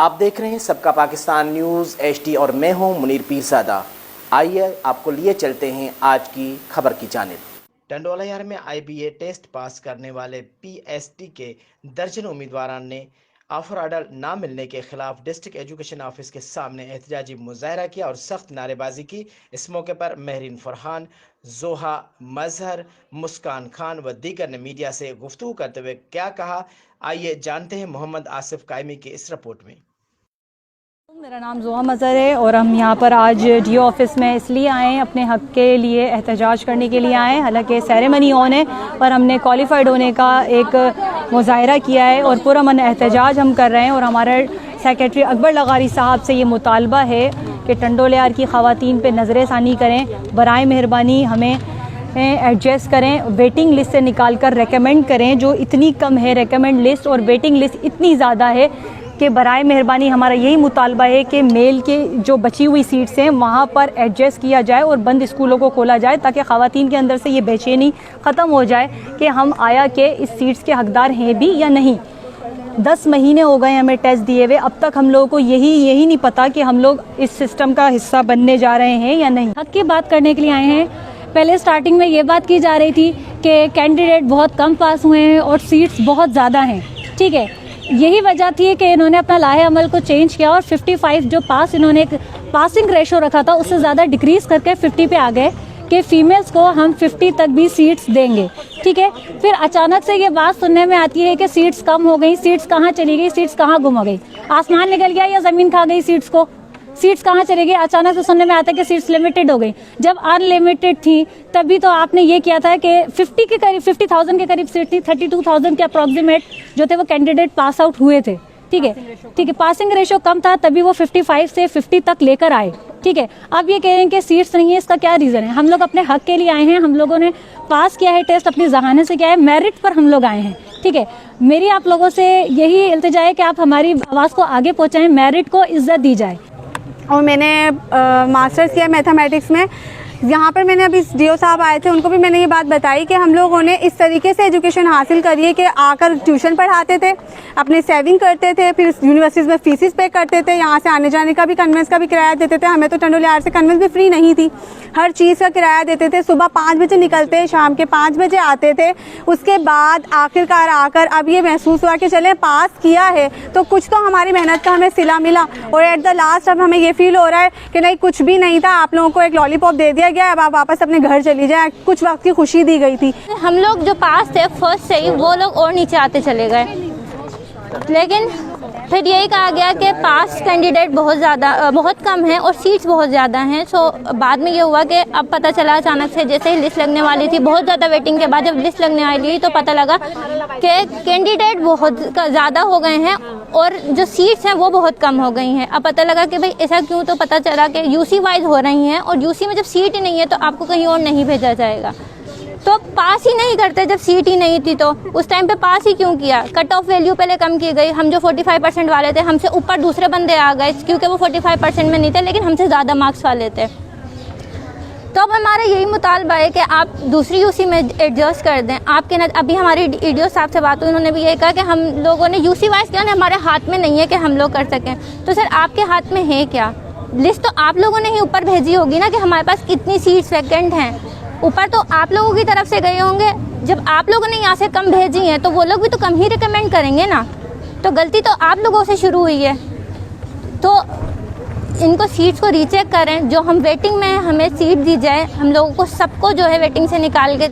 आप देख रहे हैं सबका पाकिस्तान न्यूज़ HD और मैं हूं मुनीर पीरज़ादा। आइए आपको लिए चलते हैं आज की खबर की जानिब। टंडोलायार में IBA टेस्ट पास करने वाले PST के दर्जनों उम्मीदवारों ने ऑफर ऑर्डर ना मिलने के खिलाफ डिस्ट्रिक्ट एजुकेशन ऑफिस के सामने एहतजाजी मुजाहरा किया और सख्त नारेबाजी की। इस मौके पर महरीन फरहान, जोहा मजहर, मुस्कान खान व दीगर ने मीडिया से गुफ्तगू करते हुए क्या कहा, आइए जानते हैं मोहम्मद आसिफ कायमी की इस रिपोर्ट में। मेरा नाम जोहा मजहर है और हम यहाँ पर आज DO ऑफिस में इसलिए आए हैं, अपने हक़ के लिए एहतजाज करने के लिए आए हैं। हालांकि सेरेमनी ऑन है पर हमने क्वालिफाइड होने का एक मुजाहरा किया है और पुरअमन एहतजाज हम कर रहे हैं। और हमारे सेक्रेटरी अकबर लगारी साहब से ये मुतालबा है कि टंडोलायार की ख़वातीन पे नज़र षानी करें, बराए मेहरबानी हमें एडजस्ट करें, वेटिंग लिस्ट से निकाल कर रेकमेंड करें। जो इतनी कम है रेकमेंड लिस्ट और वेटिंग लिस्ट इतनी ज़्यादा है कि बराए मेहरबानी हमारा यही मुतालबा है कि मेल के जो बची हुई सीट्स हैं वहाँ पर एडजस्ट किया जाए और बंद स्कूलों को खोला जाए ताकि ख़वातीन के अंदर से ये बेचैनी ख़त्म हो जाए कि हम आया कि इस सीट्स के हकदार हैं भी या नहीं। 10 महीने हो गए हमें टेस्ट दिए हुए, अब तक हम लोगों को यही नहीं पता कि हम लोग इस सिस्टम का हिस्सा बनने जा रहे हैं या नहीं। हक़ की बात करने के लिए आए हैं। पहले स्टार्टिंग में ये बात की जा रही थी कि कैंडिडेट बहुत कम पास हुए हैं और सीट्स बहुत ज़्यादा हैं, ठीक है। यही वजह थी कि इन्होंने अपना लाहे अमल को चेंज किया और 55 जो पास इन्होंने एक पासिंग रेशो रखा था उससे ज़्यादा डिक्रीज़ करके 50 पे आ गए कि फ़ीमेल्स को हम 50 तक भी सीट्स देंगे, ठीक है। फिर अचानक से ये बात सुनने में आती है कि सीट्स कम हो गई, सीट्स कहाँ चली गई, सीट्स कहाँ गुम हो गई, आसमान निकल गया या ज़मीन खा गई सीट्स को, सीट्स कहाँ चली गई। अचानक से सुनने में आता है कि सीट्स लिमिटेड हो गई। जब अनलिमिटेड थी तभी तो आपने ये किया था कि 50 के करीब 50,000 के करीब सीट थी, 32,000 के अप्रॉक्सीमेट जो थे वो कैंडिडेट पास आउट हुए थे, ठीक है। पासिंग रेशो कम था तभी वो 55 से 50 तक लेकर आए, ठीक है। अब ये कह रहे हैं कि सीट्स नहीं है, इसका क्या रीज़न है। हम लोग अपने हक के लिए आए हैं, हम लोगों ने पास किया है टेस्ट, अपनी जहाने से किया है, मेरिट पर हम लोग आए हैं, ठीक है। मेरी आप लोगों से यही इल्तिजा है कि आप हमारी आवाज़ को आगे पहुँचाएं, मेरिट को इज्जत दी जाए। और मैंने मास्टर्स किया मैथमेटिक्स में। यहाँ पर मैंने अभी DO साहब आए थे, उनको भी मैंने ये बात बताई कि हम लोगों ने इस तरीके से एजुकेशन हासिल करी है कि आकर ट्यूशन पढ़ाते थे, अपने सेविंग करते थे, फिर यूनिवर्सिटीज़ में फीसिस पे करते थे, यहाँ से आने जाने का भी कन्वेंस का भी किराया देते थे। हमें तो टंडोलायार से कन्वेंस भी फ्री नहीं थी, हर चीज़ का किराया देते थे। सुबह 5 बजे निकलते, शाम के 5 बजे आते थे। उसके बाद आखिरकार आकर अब ये महसूस हुआ कि चलें पास किया है तो कुछ तो हमारी मेहनत का हमें सिला मिला। और एट द लास्ट अब हमें ये फील हो रहा है कि नहीं, कुछ भी नहीं था, आप लोगों को एक लॉलीपॉप दे दिया गया, अब आप वापस अपने घर चली जाए। कुछ वक्त की खुशी दी गई थी। हम लोग जो पास थे फर्स्ट से ही, वो लोग और नीचे आते चले गए, लेकिन फिर यही कहा गया कि पास कैंडिडेट बहुत कम है और सीट्स बहुत ज़्यादा हैं। सो बाद में ये हुआ कि अब पता चला अचानक से, जैसे ही लिस्ट लगने वाली थी, बहुत ज़्यादा वेटिंग के बाद जब लिस्ट लगने वाली तो पता लगा कि कैंडिडेट बहुत ज़्यादा हो गए हैं और जो सीट्स हैं वो बहुत कम हो गई हैं। अब पता लगा कि भाई ऐसा क्यों, तो पता चला कि UC वाइज हो रही हैं और UC में जब सीट ही नहीं है तो आपको कहीं और नहीं भेजा जाएगा। तो पास ही नहीं करते जब सीट ही नहीं थी, तो उस टाइम पे पास ही क्यों किया। कट ऑफ वैल्यू पहले कम की गई, हम जो 45% वाले थे हमसे ऊपर दूसरे बंदे आ गए क्योंकि वो 45% में नहीं थे लेकिन हमसे ज़्यादा मार्क्स वाले थे। तो अब हमारा यही मुतालबा है कि आप दूसरी UC में एडजस्ट कर दें। आपके न अभी हमारी DO साहब से बात हुई, उन्होंने भी यही कहा कि हम लोगों ने UC वाइज किया ना, हमारे हाथ में नहीं है कि हम लोग कर सकें। तो सर आपके हाथ में है क्या? लिस्ट तो आप लोगों ने ही ऊपर भेजी होगी ना कि हमारे पास कितनी सीट्स वैकेंट हैं। ऊपर तो आप लोगों की तरफ से गए होंगे, जब आप लोगों ने यहाँ से कम भेजी हैं तो वो लोग भी तो कम ही रिकमेंड करेंगे ना। तो गलती तो आप लोगों से शुरू हुई है, तो इनको सीट्स को रीचेक करें। जो हम वेटिंग में हैं हमें सीट दी जाए, हम लोगों को सबको जो है वेटिंग से निकाल के